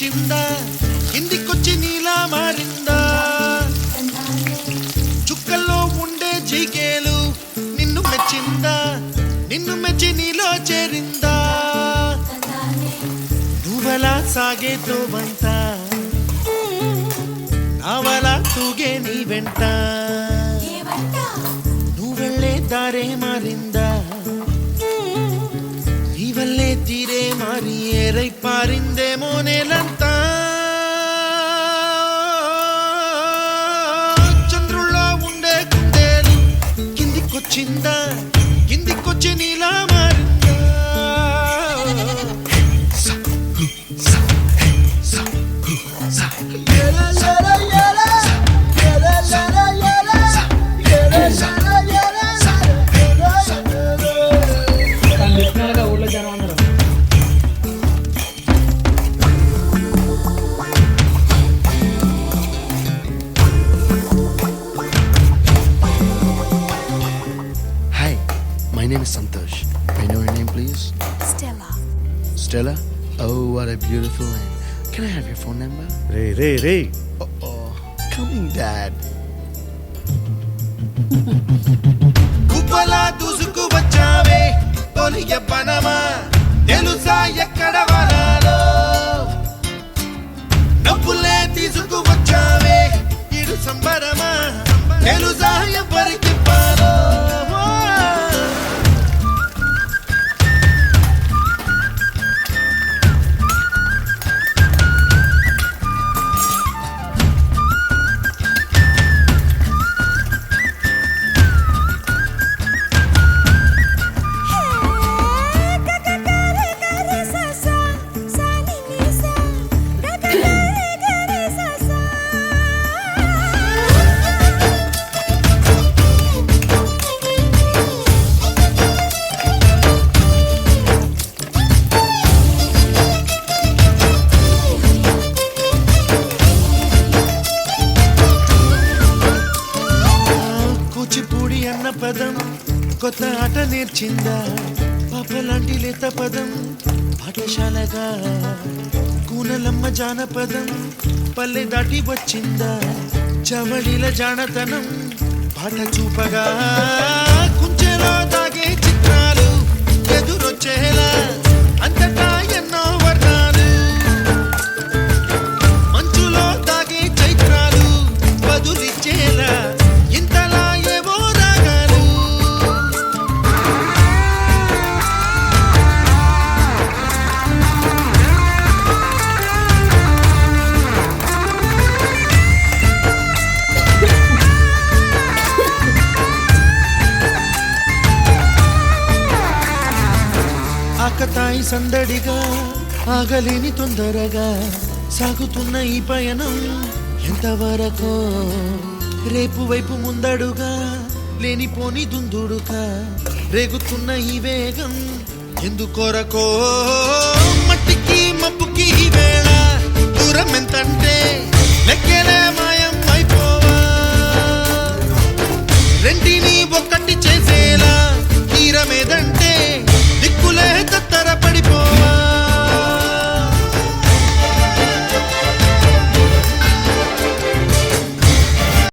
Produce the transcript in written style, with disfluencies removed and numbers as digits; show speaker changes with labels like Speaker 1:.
Speaker 1: కిందికొచ్చిందా కిందికొచ్చి నీలా మారిందా చుక్కల్లో ఉండే జీకేలు నిన్ను మెచ్చిందా నిన్ను మెచ్చి నీలో చేరిందా నువ్వలా సాగే తోవంత నావలా తూగే నీ వెంట నువ్వెళ్ళే దారే మారిందా నీవల్లే తీరే మారి ఏరై పారిందేమో నేలంతా చంద్రుల్లో ఉండే కుందేలు కిందికొచ్చిందా కిందికొచ్చి నీలా మారిందా
Speaker 2: My name is Santosh. May I know your name, please?
Speaker 3: Stella.
Speaker 2: Stella? Oh, what a beautiful name. Can I have your phone number?
Speaker 4: Ray
Speaker 2: Uh-oh. Coming, Dad.
Speaker 1: కుప్పలా దూసుకు వచ్చావే తొలి ఎవ్వనమా తెలుసా ఎక్కడ వనాలో నవ్వులే తీసుకు వచ్చావే ఇడు సంబరమా తెలుసా ఎవరికి పాలో కూచిపూడి అన్న పదం కొత్త ఆట నేర్చిందా పాపలాంటి లేత పదం పాఠశాలగా కూనలమ్మ జానపదం పల్లె దాటి వచ్చిందా చవళిల జానతనం పాట చూపగా కుంచెలో దాగే చిత్రాలు ఎదురొచ్చేలా అంతటా ఎన్నో వర్ణాలు మంచులో దాగే చైత్రాలు బదులిచ్చేలా ఇంతలా ఏవో రాగాలు ఆకతాయి సందడిగా ఆగలేని తొందరగా సాగుతున్న ఈ పయనం ఎంతవరకో రేపు వైపు ముందడుగా లేనిపోని దుందుడుగా రేగుతున్న ఈ వేగం ఎందుకొరకో మట్టికి మబ్బుకి ఈ వేళ దూరం ఎంతంటే లెక్కలే